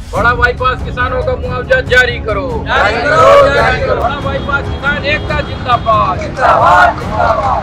बड़ा बाईपास किसानों का मुआवजा जारी करो, बड़ा बाईपास किसान एकता जिंदाबाद।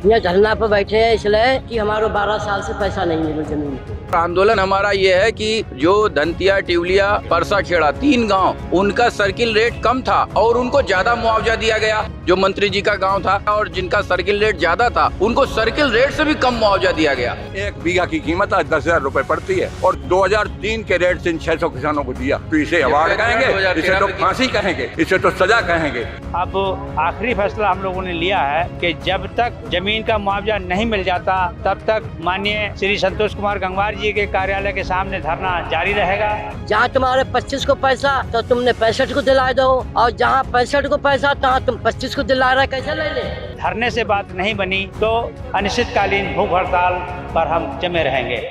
यहाँ धरना पर बैठे हैं इसलिए कि हमारे 12 साल से पैसा नहीं मिला जमीन पे। आंदोलन हमारा ये है कि जो दंतिया, टिवलिया, परसा खेड़ा 3 गांव, उनका सर्किल रेट कम था और उनको ज्यादा मुआवजा दिया गया। जो मंत्री जी का गांव था और जिनका सर्किल रेट ज्यादा था, उनको सर्किल रेट से भी कम मुआवजा दिया गया। 1 बीघा की कीमत आज 10,000 रुपए पड़ती है और 2003 के रेट से इन 600 किसानों को दिया। तो इसे अवार्ड कहेंगे, इसे तो फांसी कहेंगे, इसे तो सजा कहेंगे। अब आखिरी फैसला हम लोगों ने लिया है कि जब तक जमीन का मुआवजा नहीं मिल जाता तब तक माननीय श्री संतोष कुमार गंगवार जी के कार्यालय के सामने धरना जारी रहेगा। जहाँ तुम्हारे 25 को पैसा तो तुमने 65 को दिला दो, और जहाँ 65 को पैसा तहाँ तुम 25 को दिला रहे, कैसे ले ले? धरने से बात नहीं बनी तो अनिश्चितकालीन भूख हड़ताल पर हम जमे रहेंगे।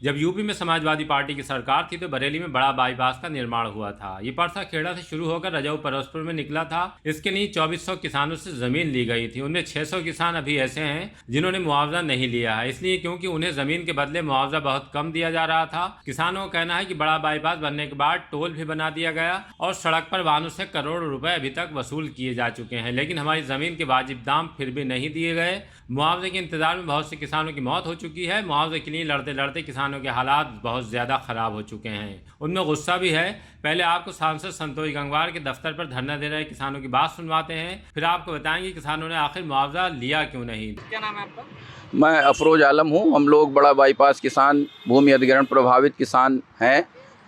जब यूपी में समाजवादी पार्टी की सरकार थी तो बरेली में बड़ा बाईपास का निर्माण हुआ था। ये परसा खेड़ा से शुरू होकर रजाऊ परसपुर में निकला था। इसके लिए 2400 किसानों से जमीन ली गई थी। उनमें 600 किसान अभी ऐसे हैं जिन्होंने मुआवजा नहीं लिया है, इसलिए क्योंकि उन्हें जमीन के बदले मुआवजा बहुत कम दिया जा रहा था। किसानों का कहना है कि बड़ा बाईपास बनने के बाद टोल भी बना दिया गया और सड़क पर वाहनों से करोड़ों रुपए अभी तक वसूल किए जा चुके हैं, लेकिन हमारी जमीन के वाजिब दाम फिर भी नहीं दिए गए। मुआवजे के इंतजार में बहुत से किसानों की मौत हो चुकी है। मुआवजे के लिए लड़ते लड़ते किसानों के हालात बहुत ज्यादा खराब हो चुके हैं। उनमें गुस्सा भी है। पहले आपको सांसद संतोष गंगवार के दफ्तर पर धरना दे रहे किसानों की बात सुनवाते हैं, फिर आपको बताएंगे किसानों ने आखिर मुआवजा लिया क्यों नहीं। क्या नाम है आपका? मैं अफरोज आलम हूँ। हम लोग बड़ा बाईपास किसान, भूमि अधिग्रहण प्रभावित किसान हैं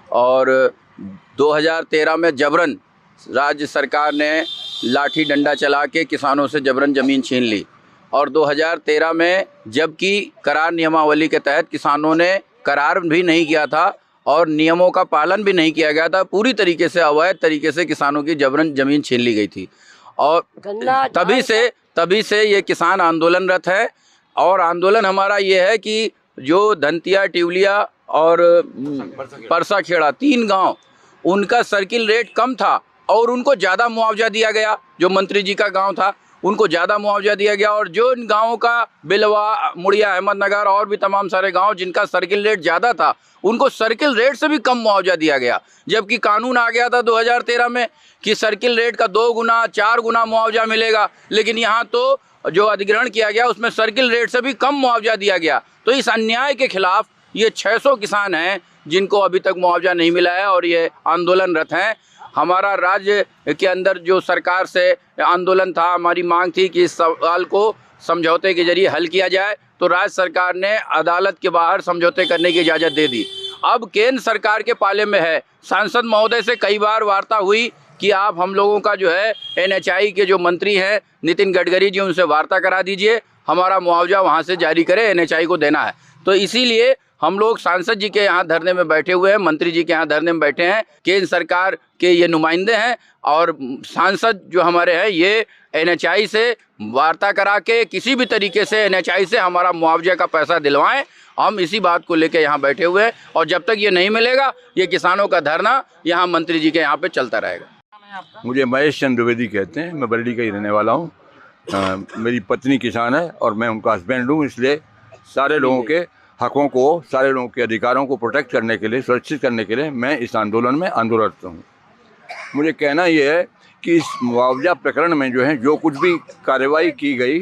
और 2013 में जबरन राज्य सरकार ने लाठी डंडा चला के किसानों से जबरन ज़मीन छीन ली और 2013 में जबकि करार नियमावली के तहत किसानों ने करार भी नहीं किया था और नियमों का पालन भी नहीं किया गया था, पूरी तरीके से अवैध तरीके से किसानों की जबरन ज़मीन छीन ली गई थी और तभी से ये किसान आंदोलनरत है। और आंदोलन हमारा ये है कि जो दंतिया, टिवलिया और परसा खेड़ा 3 गांव, उनका सर्किल रेट कम था और उनको ज़्यादा मुआवजा दिया गया। जो मंत्री जी का गांव था उनको ज़्यादा मुआवजा दिया गया और जो इन गाँवों का बिलवा, मुड़िया, अहमदनगर और भी तमाम सारे गांव जिनका सर्किल रेट ज़्यादा था, उनको सर्किल रेट से भी कम मुआवजा दिया गया। जबकि कानून आ गया था 2013 में कि सर्किल रेट का 2 गुना 4 गुना मुआवजा मिलेगा, लेकिन यहाँ तो जो अधिग्रहण किया गया उसमें सर्किल रेट से भी कम मुआवजा दिया गया। तो इस अन्याय के खिलाफ ये 600 किसान हैं जिनको अभी तक मुआवजा नहीं मिला है और ये आंदोलनरत हैं। हमारा राज्य के अंदर जो सरकार से आंदोलन था, हमारी मांग थी कि इस सवाल को समझौते के जरिए हल किया जाए, तो राज्य सरकार ने अदालत के बाहर समझौते करने की इजाज़त दे दी। अब केंद्र सरकार के पाले में है। सांसद महोदय से कई बार वार्ता हुई कि आप हम लोगों का जो है NHI के जो मंत्री हैं नितिन गडकरी जी, उनसे वार्ता करा दीजिए, हमारा मुआवजा वहाँ से जारी करें, NHI को देना है। तो इसीलिए हम लोग सांसद जी के यहाँ धरने में बैठे हुए हैं, मंत्री जी के यहाँ धरने में बैठे हैं। केंद्र सरकार के ये नुमाइंदे हैं और सांसद जो हमारे हैं ये NHI से वार्ता करा के किसी भी तरीके से NHI से हमारा मुआवजे का पैसा दिलवाएं। हम इसी बात को लेकर यहाँ बैठे हुए हैं और जब तक ये नहीं मिलेगा ये किसानों का धरना यहाँ मंत्री जी के यहाँ पे चलता रहेगा। मुझे महेश चंद्र द्विवेदी कहते हैं, मैं बरेली का ही रहने वाला हूँ। मेरी पत्नी किसान है और मैं उनका हस्बैंड हूँ, इसलिए सारे लोगों के हकों को, सारे लोगों के अधिकारों को प्रोटेक्ट करने के लिए, सुरक्षित करने के लिए मैं इस आंदोलन में आंदोलनरत हूँ। मुझे कहना ये है कि इस मुआवजा प्रकरण में जो है जो कुछ भी कार्रवाई की गई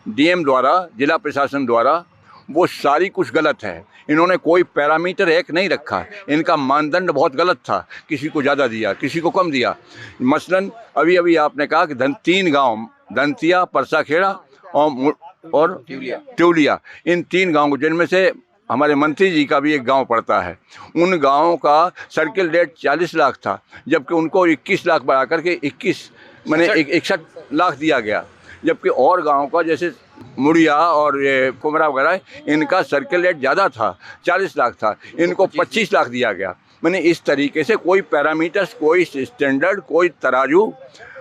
DM द्वारा, जिला प्रशासन द्वारा, वो सारी कुछ गलत है। इन्होंने कोई पैरामीटर एक नहीं रखा, इनका मानदंड बहुत गलत था। किसी को ज़्यादा दिया, किसी को कम दिया। मसलन अभी आपने कहा कि 3 गाँव, दंतिया, परसा खेड़ा और टिवलिया, इन 3 गाँव, जिनमें से हमारे मंत्री जी का भी एक गांव पड़ता है, उन गांवों का सर्किल रेट 40 लाख था, जबकि उनको 21 लाख बढ़ा करके 61 लाख दिया गया। जबकि और गांवों का जैसे मुड़िया और ये कुमरा वगैरह, इनका सर्किल रेट ज़्यादा था, 40 लाख था, इनको 25 लाख दिया गया। मैंने इस तरीके से कोई पैरामीटर्स, कोई स्टैंडर्ड, कोई तराजू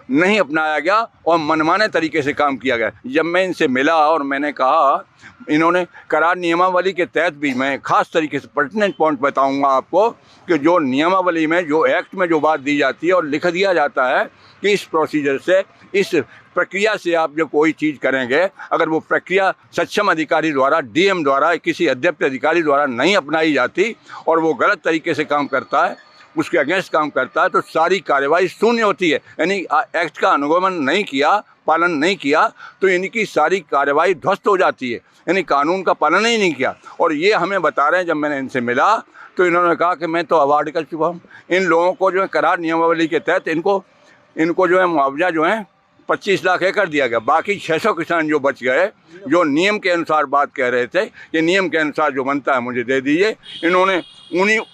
नहीं अपनाया गया और मनमाने तरीके से काम किया गया। जब मैं इनसे मिला और मैंने कहा, इन्होंने करार नियमावली के तहत भी, मैं खास तरीके से पर्टिनेंट पॉइंट बताऊंगा आपको कि जो नियमावली में, जो एक्ट में जो बात दी जाती है और लिख दिया जाता है कि इस प्रोसीजर से, इस प्रक्रिया से आप जो कोई चीज़ करेंगे, अगर वो प्रक्रिया सक्षम अधिकारी द्वारा, डीएम द्वारा, किसी अध्यक्ष अधिकारी द्वारा नहीं अपनाई जाती और वो गलत तरीके से काम करता है, उसके अगेंस्ट काम करता है, तो सारी कार्रवाई शून्य होती है। यानी एक्ट का अनुगमन नहीं किया, पालन नहीं किया, तो इनकी सारी कार्रवाई ध्वस्त हो जाती है। यानी कानून का पालन ही नहीं किया। और ये हमें बता रहे हैं, जब मैंने इनसे मिला तो इन्होंने कहा कि मैं तो अवार्ड कर चुका हूँ। इन लोगों को जो है करार नियमावली के तहत इनको जो है मुआवजा जो है 25 लाख एकड़ दिया गया। बाकी 600 किसान जो बच गए, जो नियम के अनुसार बात कह रहे थे कि नियम के अनुसार जो बनता है मुझे दे दीजिए, इन्होंने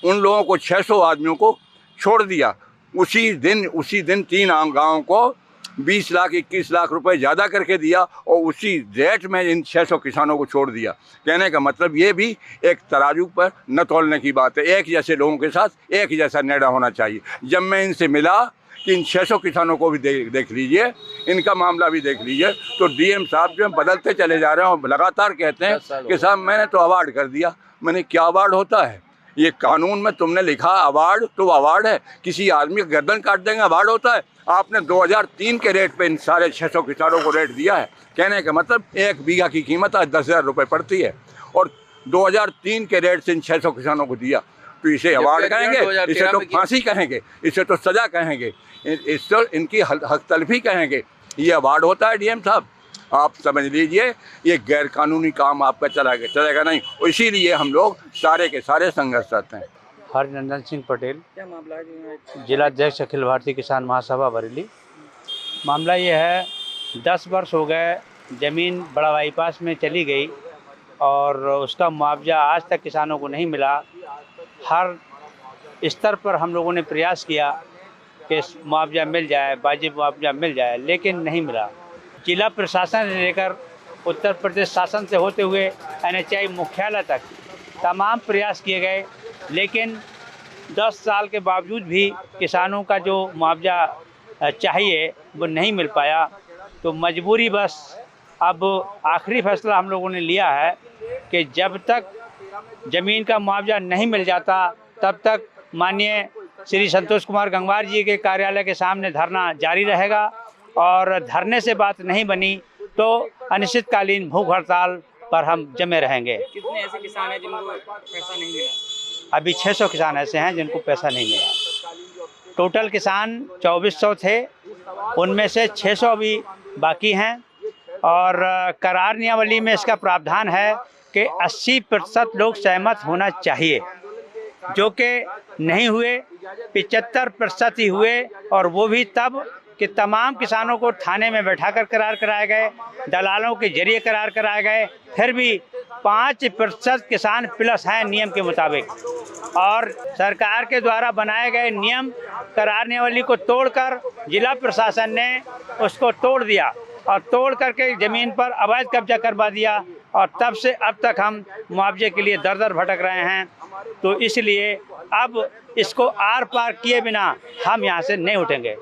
उन लोगों को 600 आदमियों को छोड़ दिया। उसी दिन 3 गाँव को 20 लाख 21 लाख रुपए ज़्यादा करके दिया और उसी रेट में इन 600 किसानों को छोड़ दिया। कहने का मतलब ये भी एक तराजू पर न तौलने की बात है। एक जैसे लोगों के साथ एक जैसा निर्णय होना चाहिए। जब मैं इनसे मिला कि इन 600 किसानों को भी देख लीजिए, इनका मामला भी देख लीजिए, तो डीएम साहब जो है बदलते चले जा रहे हैं और लगातार कहते हैं कि साहब मैंने तो अवार्ड कर दिया। मैंने क्या अवार्ड होता है? ये कानून में तुमने लिखा अवार्ड, तो अवार्ड है। किसी आदमी का गर्दन काट देंगे अवार्ड होता है? आपने 2003 के रेट पे इन सारे 600 किसानों को रेट दिया है। कहने का मतलब 1 बीघा की कीमत आज 10,000 रुपये पड़ती है और 2003 के रेट से इन 600 किसानों को दिया, तो इसे अवार्ड कहेंगे? इसे तो फांसी कहेंगे, इसे तो सजा कहेंगे, इससे इनकी हक तलफी कहेंगे। ये अवार्ड होता है डीएम साहब? आप समझ लीजिए ये गैर कानूनी काम आपका चलेगा नहीं। इसीलिए हम लोग सारे के सारे संघर्षरत हैं। हरनंदन सिंह पटेल, क्या मामला है? जिला अध्यक्ष अखिल भारतीय किसान महासभा बरेली। मामला ये है, 10 वर्ष हो गए, ज़मीन बड़ा बाईपास में चली गई और उसका मुआवजा आज तक किसानों को नहीं मिला। हर स्तर पर हम लोगों ने प्रयास किया कि मुआवजा मिल जाए, वाजिब मुआवजा मिल जाए, लेकिन नहीं मिला। जिला प्रशासन से लेकर उत्तर प्रदेश शासन से होते हुए NHI मुख्यालय तक तमाम प्रयास किए गए, लेकिन 10 साल के बावजूद भी किसानों का जो मुआवजा चाहिए वो नहीं मिल पाया। तो मजबूरी बस अब आखिरी फैसला हम लोगों ने लिया है कि जब तक ज़मीन का मुआवजा नहीं मिल जाता तब तक माननीय श्री संतोष कुमार गंगवार जी के कार्यालय के सामने धरना जारी रहेगा और धरने से बात नहीं बनी तो अनिश्चितकालीन भूख हड़ताल पर हम जमे रहेंगे। कितने ऐसे किसान हैं जिनको पैसा नहीं मिला? अभी 600 किसान ऐसे हैं जिनको पैसा नहीं मिला। टोटल किसान 2400 थे, उनमें से 600 अभी बाकी हैं और करार नियमावली में इसका प्रावधान है कि 80% लोग सहमत होना चाहिए, जो कि नहीं हुए। 75% ही हुए और वो भी तब कि तमाम किसानों को थाने में बैठाकर करार कराए गए, दलालों के जरिए करार कराए गए। फिर भी 5% किसान प्लस हैं नियम के मुताबिक, और सरकार के द्वारा बनाए गए नियम करार नियमावली को तोड़कर जिला प्रशासन ने उसको तोड़ दिया और तोड़ करके ज़मीन पर अवैध कब्जा करवा दिया और तब से अब तक हम मुआवजे के लिए दर दर भटक रहे हैं। तो इसलिए अब इसको आर पार किए बिना हम यहाँ से नहीं उठेंगे।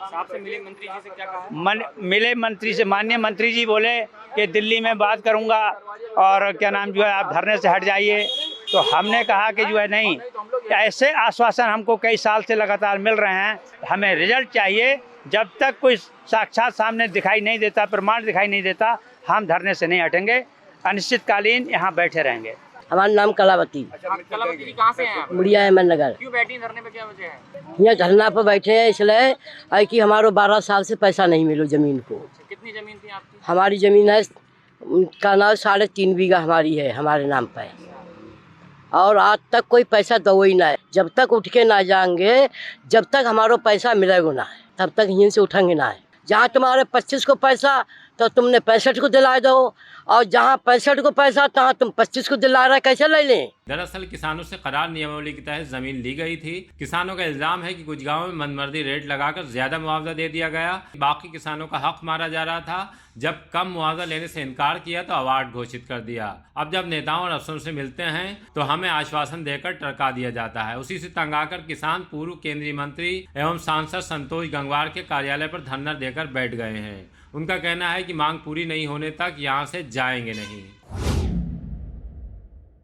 आपसे मिले मंत्री जी से क्या कहा? मिले मंत्री से, माननीय मंत्री जी बोले कि दिल्ली में बात करूंगा और क्या नाम जो है आप धरने से हट जाइए। तो हमने कहा कि जो है नहीं, ऐसे आश्वासन हमको कई साल से लगातार मिल रहे हैं, हमें रिजल्ट चाहिए। जब तक कोई साक्षात सामने दिखाई नहीं देता, प्रमाण दिखाई नहीं देता, हम धरने से नहीं हटेंगे, अनिश्चितकालीन यहाँ बैठे रहेंगे। हमारा नाम कलावती। कलावती जी कहाँ से हैं आप? बुढ़िया अहमद नगर। क्यों बैठी धरने पे, क्या वजह है? यहाँ धरना पर बैठे हैं इसलिए कि हमारो 12 साल से पैसा नहीं मिलो ज़मीन को। कितनी ज़मीन थी आपकी? हमारी ज़मीन है, उनका नाम 3.5 बीघा हमारी है, हमारे नाम पर, और आज तक कोई पैसा दो ही ना है। जब तक उठ के ना जाएंगे, जब तक हमारो पैसा मिलेगा ना है, तब तक यहीं से उठेंगे ना है। जहाँ तुम्हारे 25 को पैसा तो तुमने 65 को दिला दो, और जहाँ 65 को पैसा तहाँ तुम 25 को दिला रहे, कैसे ले लें? दरअसल किसानों से करार नियमावली के तहत जमीन ली गई थी। किसानों का इल्जाम है कि कुछ गांवों में मनमर्जी रेट लगाकर ज्यादा मुआवजा दे दिया गया, बाकी किसानों का हक मारा जा रहा था। जब कम मुआवजा लेने से इनकार किया तो अवार्ड घोषित कर दिया। अब जब नेताओं और अफसरों से मिलते हैं तो हमें आश्वासन देकर टरका दिया जाता है। उसी से तंग आकर किसान पूर्व केंद्रीय मंत्री एवं सांसद संतोष गंगवार के कार्यालय पर धरना देकर बैठ गए हैं। उनका कहना है कि मांग पूरी नहीं होने तक यहाँ से जाएंगे नहीं।